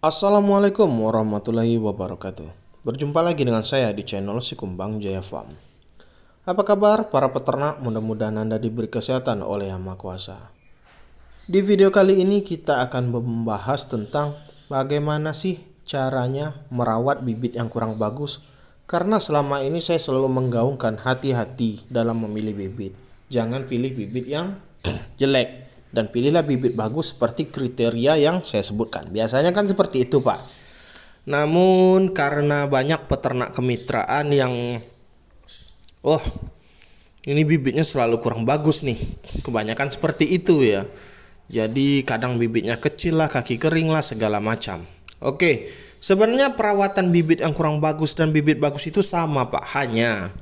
Assalamualaikum warahmatullahi wabarakatuh. Berjumpa lagi dengan saya di channel Si Kumbang Jaya Farm. Apa kabar para peternak? Mudah-mudahan Anda diberi kesehatan oleh Yang Maha Kuasa. Di video kali ini kita akan membahas tentang bagaimana sih caranya merawat bibit yang kurang bagus. Karena selama ini saya selalu menggaungkan hati-hati dalam memilih bibit. Jangan pilih bibit yang jelek. Dan pilihlah bibit bagus seperti kriteria yang saya sebutkan. Biasanya kan seperti itu, Pak. Namun karena banyak peternak kemitraan yang ini bibitnya selalu kurang bagus nih. Kebanyakan seperti itu ya. Jadi kadang bibitnya kecil lah, kaki kering lah, segala macam. Oke, sebenarnya perawatan bibit yang kurang bagus dan bibit bagus itu sama, Pak. Hanya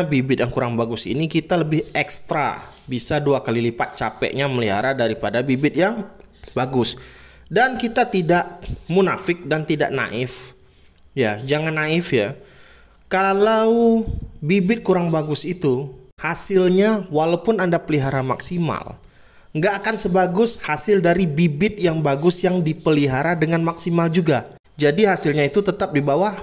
bibit yang kurang bagus ini kita lebih ekstra, bisa 2 kali lipat capeknya melihara daripada bibit yang bagus. Dan kita tidak munafik dan tidak naif ya, jangan naif ya. Kalau bibit kurang bagus itu hasilnya walaupun Anda pelihara maksimal, nggak akan sebagus hasil dari bibit yang bagus yang dipelihara dengan maksimal juga. Jadi hasilnya itu tetap di bawah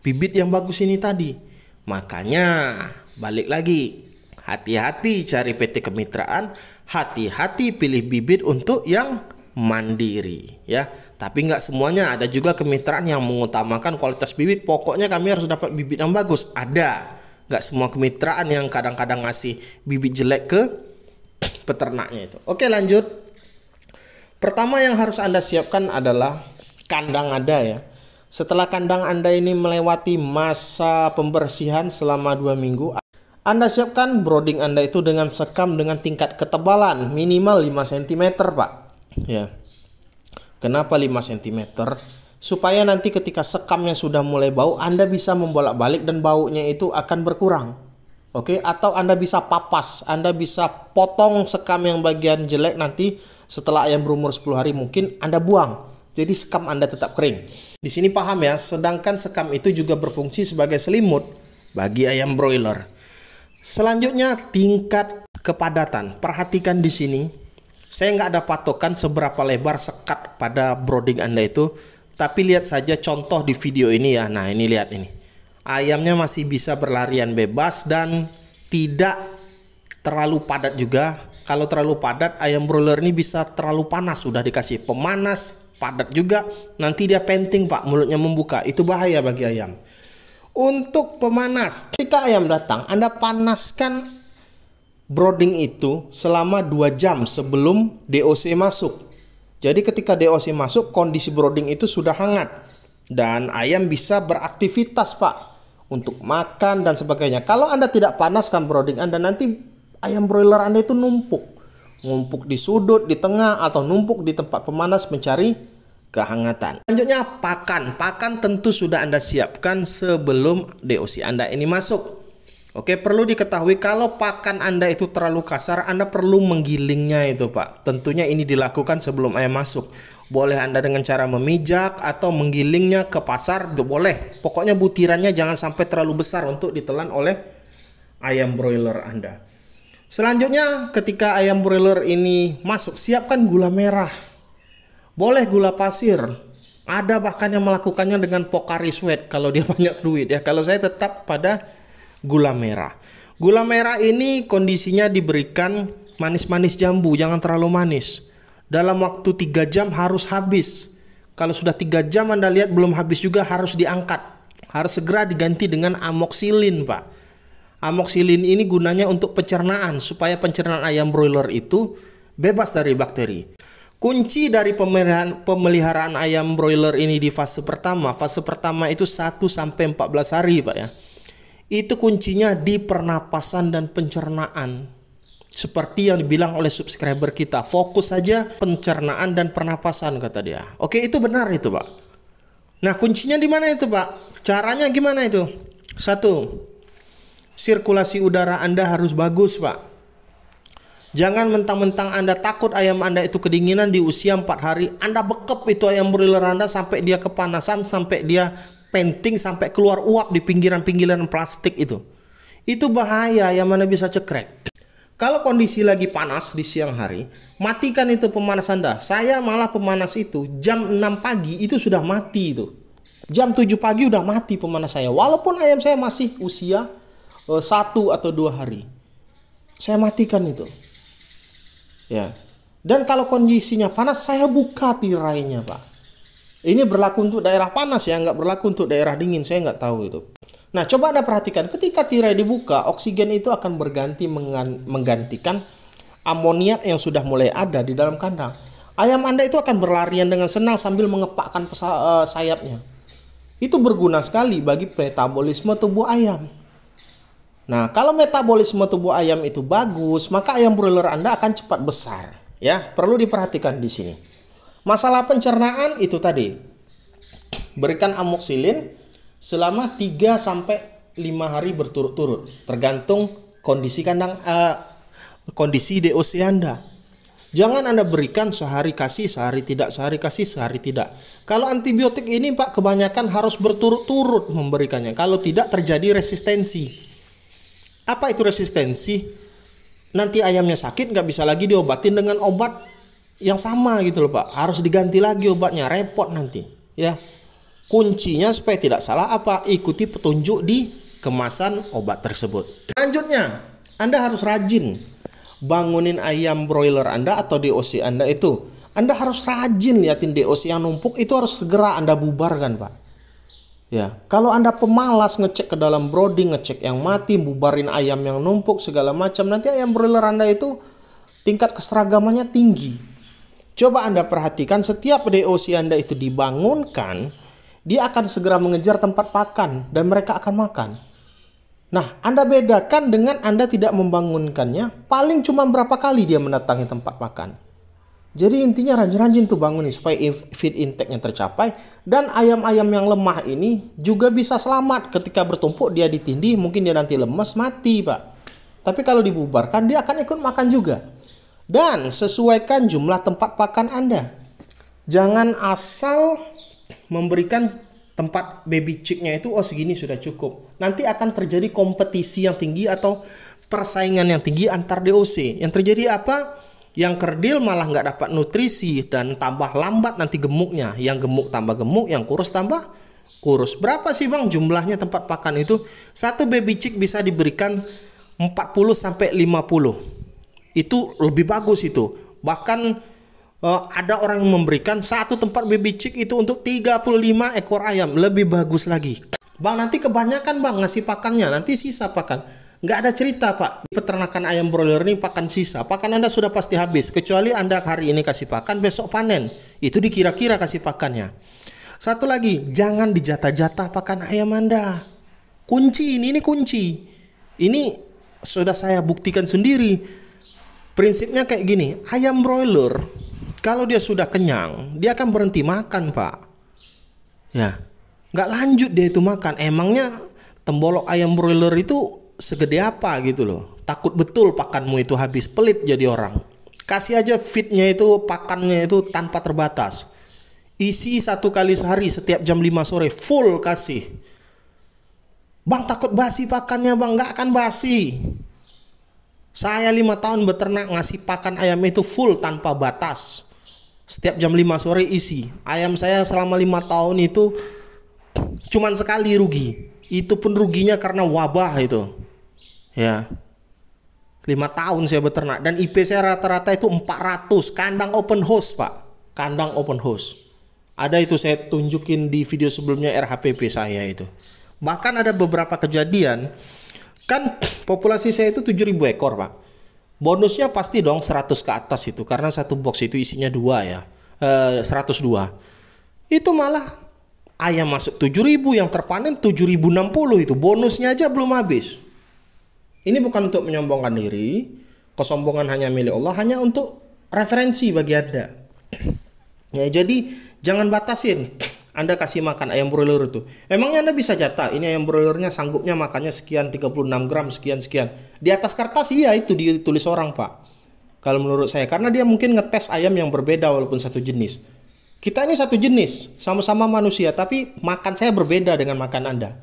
bibit yang bagus ini tadi. Makanya balik lagi, hati-hati cari PT kemitraan, hati-hati pilih bibit untuk yang mandiri ya. Tapi nggak semuanya, ada juga kemitraan yang mengutamakan kualitas bibit. Pokoknya kami harus dapat bibit yang bagus. Ada, nggak semua kemitraan yang kadang-kadang ngasih bibit jelek ke peternaknya itu. Oke, lanjut. Pertama yang harus Anda siapkan adalah kandang Anda ya. Setelah kandang Anda ini melewati masa pembersihan selama 2 minggu, Anda siapkan brooding Anda itu dengan sekam dengan tingkat ketebalan minimal 5 cm, Pak. Ya. Kenapa 5 cm? Supaya nanti ketika sekamnya sudah mulai bau, Anda bisa membolak-balik dan baunya itu akan berkurang. Oke, atau Anda bisa papas, Anda bisa potong sekam yang bagian jelek, nanti setelah ayam berumur 10 hari mungkin Anda buang. Jadi sekam Anda tetap kering. Di sini paham ya, sedangkan sekam itu juga berfungsi sebagai selimut bagi ayam broiler. Selanjutnya tingkat kepadatan. Perhatikan di sini. Saya nggak ada patokan seberapa lebar sekat pada brooding Anda itu. Tapi lihat saja contoh di video ini ya. Nah ini lihat ini. Ayamnya masih bisa berlarian bebas dan tidak terlalu padat juga. Kalau terlalu padat ayam broiler ini bisa terlalu panas. Sudah dikasih pemanas, padat juga, nanti dia penting Pak, mulutnya membuka, itu bahaya bagi ayam. Untuk pemanas, ketika ayam datang, Anda panaskan brooding itu selama 2 jam sebelum DOC masuk. Jadi ketika DOC masuk, kondisi brooding itu sudah hangat dan ayam bisa beraktivitas Pak, untuk makan dan sebagainya. Kalau Anda tidak panaskan brooding Anda, nanti ayam broiler Anda itu ngumpuk di sudut, di tengah, atau numpuk di tempat pemanas mencari kehangatan. Selanjutnya pakan. Pakan tentu sudah Anda siapkan sebelum DOC Anda ini masuk. Oke, perlu diketahui kalau pakan Anda itu terlalu kasar, Anda perlu menggilingnya itu Pak. Tentunya ini dilakukan sebelum ayam masuk. Boleh Anda dengan cara memijak atau menggilingnya ke pasar, boleh. Pokoknya butirannya jangan sampai terlalu besar untuk ditelan oleh ayam broiler Anda. Selanjutnya ketika ayam broiler ini masuk, siapkan gula merah. Boleh gula pasir. Ada bahkan yang melakukannya dengan Pocari Sweat kalau dia banyak duit ya. Kalau saya tetap pada gula merah. Gula merah ini kondisinya diberikan manis-manis jambu, jangan terlalu manis. Dalam waktu 3 jam harus habis. Kalau sudah 3 jam Anda lihat belum habis juga, harus diangkat. Harus segera diganti dengan amoxilin Pak. Amoxilin ini gunanya untuk pencernaan, supaya pencernaan ayam broiler itu bebas dari bakteri. Kunci dari pemeliharaan ayam broiler ini di fase pertama itu 1-14 hari Pak ya. Itu kuncinya di pernapasan dan pencernaan. Seperti yang dibilang oleh subscriber kita, fokus saja pencernaan dan pernapasan kata dia. Oke, itu benar itu Pak. Nah kuncinya di mana itu Pak? Caranya gimana itu? 1. Sirkulasi udara Anda harus bagus Pak. Jangan mentang-mentang Anda takut ayam Anda itu kedinginan di usia 4 hari, Anda bekep itu ayam broiler Anda sampai dia kepanasan, sampai dia penting, sampai keluar uap di pinggiran-pinggiran plastik itu. Itu bahaya, ayam Anda bisa cekrek. Kalau kondisi lagi panas di siang hari, matikan itu pemanas Anda. Saya malah pemanas itu jam 6 pagi itu sudah mati itu. Jam 7 pagi udah mati pemanas saya. Walaupun ayam saya masih usia 1 atau 2 hari. Saya matikan itu. Ya. Dan kalau kondisinya panas, saya buka tirainya, Pak. Ini berlaku untuk daerah panas ya, nggak berlaku untuk daerah dingin. Saya nggak tahu itu. Nah, coba Anda perhatikan, ketika tirai dibuka, oksigen itu akan berganti menggantikan amoniak yang sudah mulai ada di dalam kandang. Ayam Anda itu akan berlarian dengan senang sambil mengepakkan sayapnya. Itu berguna sekali bagi metabolisme tubuh ayam. Nah, kalau metabolisme tubuh ayam itu bagus, maka ayam broiler Anda akan cepat besar. Ya, perlu diperhatikan di sini. Masalah pencernaan itu tadi. Berikan amoxilin selama 3 sampai 5 hari berturut-turut, tergantung kondisi kandang kondisi DOC Anda. Jangan Anda berikan sehari kasih, sehari tidak, sehari kasih, sehari tidak. Kalau antibiotik ini, Pak, kebanyakan harus berturut-turut memberikannya. Kalau tidak, terjadi resistensi. Apa itu resistensi? Nanti ayamnya sakit, nggak bisa lagi diobatin dengan obat yang sama gitu loh, Pak. Harus diganti lagi obatnya, repot nanti. Ya, kuncinya supaya tidak salah apa? Ikuti petunjuk di kemasan obat tersebut. Selanjutnya, Anda harus rajin bangunin ayam broiler Anda atau DOC Anda itu. Anda harus rajin liatin DOC yang numpuk, itu harus segera Anda bubarkan, Pak. Ya, kalau Anda pemalas ngecek ke dalam brooding, ngecek yang mati, bubarin ayam yang numpuk segala macam, nanti ayam broiler Anda itu tingkat keseragamannya tinggi. Coba Anda perhatikan, setiap DOC Anda itu dibangunkan, dia akan segera mengejar tempat pakan dan mereka akan makan. Nah, Anda bedakan dengan Anda tidak membangunkannya, paling cuma berapa kali dia mendatangi tempat makan. Jadi intinya rajin-rajin tuh bangunin supaya feed intake-nya tercapai, dan ayam-ayam yang lemah ini juga bisa selamat ketika bertumpuk dia ditindih, mungkin dia nanti lemes mati, Pak. Tapi kalau dibubarkan dia akan ikut makan juga. Dan sesuaikan jumlah tempat pakan Anda. Jangan asal memberikan tempat baby chick-nya itu segini sudah cukup. Nanti akan terjadi kompetisi yang tinggi atau persaingan yang tinggi antar DOC. Yang terjadi apa? Yang kerdil malah nggak dapat nutrisi dan tambah lambat nanti gemuknya. Yang gemuk tambah gemuk, yang kurus tambah kurus. Berapa sih, Bang, jumlahnya tempat pakan itu? Satu baby chick bisa diberikan 40 sampai 50. Itu lebih bagus itu. Bahkan ada orang yang memberikan satu tempat baby chick itu untuk 35 ekor ayam. Lebih bagus lagi. Bang, nanti kebanyakan, Bang, ngasih pakannya. Nanti sisa pakan. Nggak ada cerita, Pak. Di peternakan ayam broiler ini pakan sisa. Pakan Anda sudah pasti habis. Kecuali Anda hari ini kasih pakan, besok panen. Itu dikira-kira kasih pakannya. Satu lagi, jangan dijatah-jatah pakan ayam Anda. Kunci ini kunci. Ini sudah saya buktikan sendiri. Prinsipnya kayak gini. Ayam broiler, kalau dia sudah kenyang, dia akan berhenti makan, Pak. Ya, nggak lanjut dia itu makan. Emangnya tembolok ayam broiler itu segede apa gitu loh. Takut betul pakanmu itu habis, pelit jadi orang. Kasih aja feednya itu, pakannya itu tanpa terbatas. Isi 1 kali sehari setiap jam 5 sore, full kasih. Bang, takut basi pakannya, Bang. Nggak akan basi. Saya 5 tahun beternak, ngasih pakan ayam itu full tanpa batas. Setiap jam 5 sore isi. Ayam saya selama 5 tahun itu cuman sekali rugi. Itu pun ruginya karena wabah itu. Ya, 5 tahun saya beternak dan IP saya rata-rata itu 400. Kandang open house, Pak. Kandang open house. Ada itu saya tunjukin di video sebelumnya RHPP saya itu. Bahkan ada beberapa kejadian. Kan populasi saya itu 7.000 ekor, Pak. Bonusnya pasti dong 100 ke atas itu. Karena satu box itu isinya 2 ya. 102. Itu malah ayam masuk 7.000, yang terpanen 7.060 itu. Bonusnya aja belum habis. Ini bukan untuk menyombongkan diri, kesombongan hanya milik Allah, hanya untuk referensi bagi Anda. Ya, jadi jangan batasin. Anda kasih makan ayam broiler itu. Emangnya Anda bisa jatah, ini ayam broilernya sanggupnya makannya sekian, 36 gram, sekian. Di atas kertas iya itu ditulis orang, Pak. Kalau menurut saya, karena dia mungkin ngetes ayam yang berbeda walaupun satu jenis. Kita ini satu jenis, sama-sama manusia, tapi makan saya berbeda dengan makan Anda.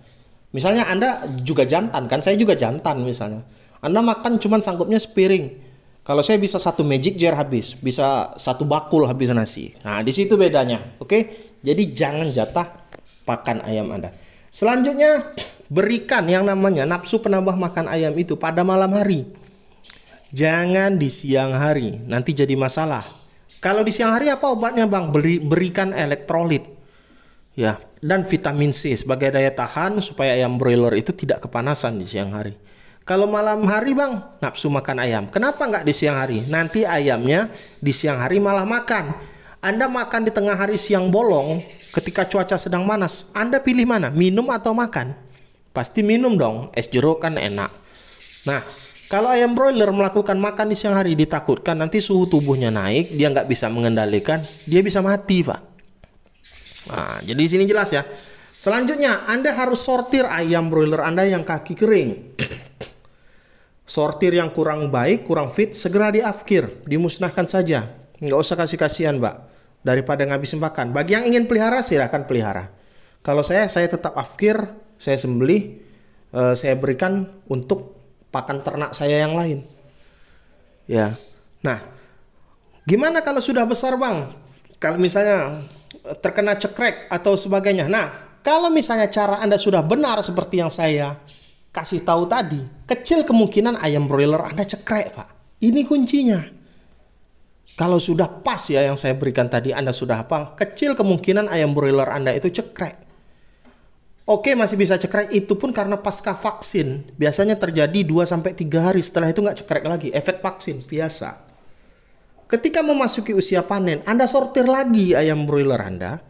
Misalnya Anda juga jantan kan, saya juga jantan misalnya. Anda makan cuman sanggupnya sepiring. Kalau saya bisa satu magic jar habis, bisa satu bakul habis nasi. Nah, di situ bedanya. Oke? Jadi jangan jatah pakan ayam Anda. Selanjutnya, berikan yang namanya nafsu penambah makan ayam itu pada malam hari. Jangan di siang hari, nanti jadi masalah. Kalau di siang hari apa obatnya Bang? Berikan elektrolit. Ya, dan vitamin C sebagai daya tahan supaya ayam broiler itu tidak kepanasan di siang hari. Kalau malam hari Bang, nafsu makan ayam. Kenapa nggak di siang hari? Nanti ayamnya di siang hari malah makan. Anda makan di tengah hari siang bolong, ketika cuaca sedang panas, Anda pilih mana? Minum atau makan? Pasti minum dong, es jeruk kan enak. Nah, kalau ayam broiler melakukan makan di siang hari, ditakutkan nanti suhu tubuhnya naik, dia nggak bisa mengendalikan, dia bisa mati Pak. Nah, jadi di sini jelas ya. Selanjutnya, Anda harus sortir ayam broiler Anda yang kaki kering. Sortir yang kurang baik, kurang fit, segera diafkir, dimusnahkan saja. Nggak usah kasih kasihan Pak, daripada ngabisin pakan. Bagi yang ingin pelihara, silakan pelihara. Kalau saya tetap afkir, saya sembelih, saya berikan untuk pakan ternak saya yang lain. Ya. Nah, gimana kalau sudah besar Bang? Kalau misalnya terkena cekrek atau sebagainya. Nah, kalau misalnya cara Anda sudah benar seperti yang saya kasih tahu tadi, kecil kemungkinan ayam broiler Anda cekrek Pak. Ini kuncinya. Kalau sudah pas ya yang saya berikan tadi, Anda sudah hafal, kecil kemungkinan ayam broiler Anda itu cekrek. Oke, masih bisa cekrek, itu pun karena pasca vaksin. Biasanya terjadi 2-3 hari, setelah itu nggak cekrek lagi. Efek vaksin biasa. Ketika memasuki usia panen, Anda sortir lagi ayam broiler Anda.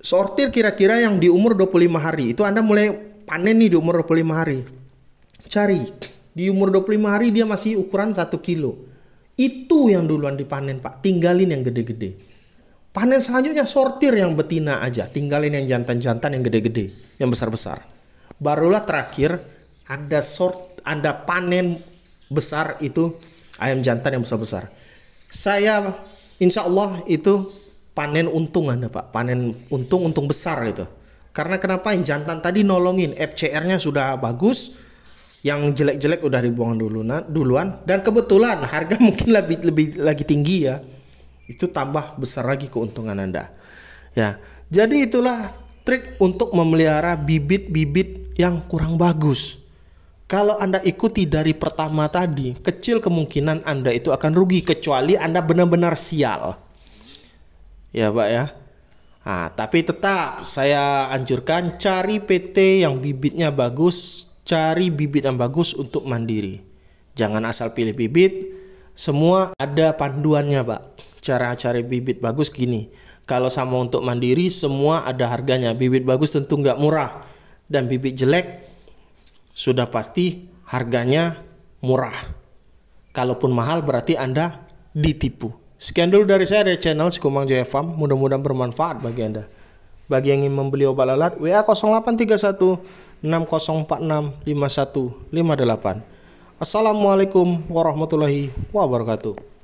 Sortir kira-kira yang di umur 25 hari. Itu Anda mulai panen nih di umur 25 hari. Cari, di umur 25 hari dia masih ukuran 1 kilo. Itu yang duluan dipanen Pak, tinggalin yang gede-gede. Panen selanjutnya sortir yang betina aja, tinggalin yang jantan-jantan yang gede-gede, yang besar-besar. Barulah terakhir Anda panen besar itu ayam jantan yang besar-besar. Saya insya Allah itu panen untung Anda Pak, panen untung besar itu. Karena kenapa? Yang jantan tadi nolongin, FCR-nya sudah bagus, yang jelek-jelek udah dibuang duluan, dan kebetulan harga mungkin lebih lagi tinggi ya. Itu tambah besar lagi keuntungan Anda. Ya, jadi itulah trik untuk memelihara bibit-bibit yang kurang bagus. Kalau Anda ikuti dari pertama tadi, kecil kemungkinan Anda itu akan rugi kecuali Anda benar-benar sial. Ya, Pak ya. Nah, tapi tetap saya anjurkan cari PT yang bibitnya bagus, cari bibit yang bagus untuk mandiri. Jangan asal pilih bibit, semua ada panduannya, Pak. Cara cari bibit bagus gini, kalau sama untuk mandiri semua ada harganya. Bibit bagus tentu nggak murah, dan bibit jelek sudah pasti harganya murah. Kalaupun mahal berarti Anda ditipu. Sekian dulu dari saya dari channel Sikumang Jaya Farm, mudah-mudahan bermanfaat bagi Anda. Bagi yang ingin membeli obat lalat, WA 0831 6046 5158. Assalamualaikum warahmatullahi wabarakatuh.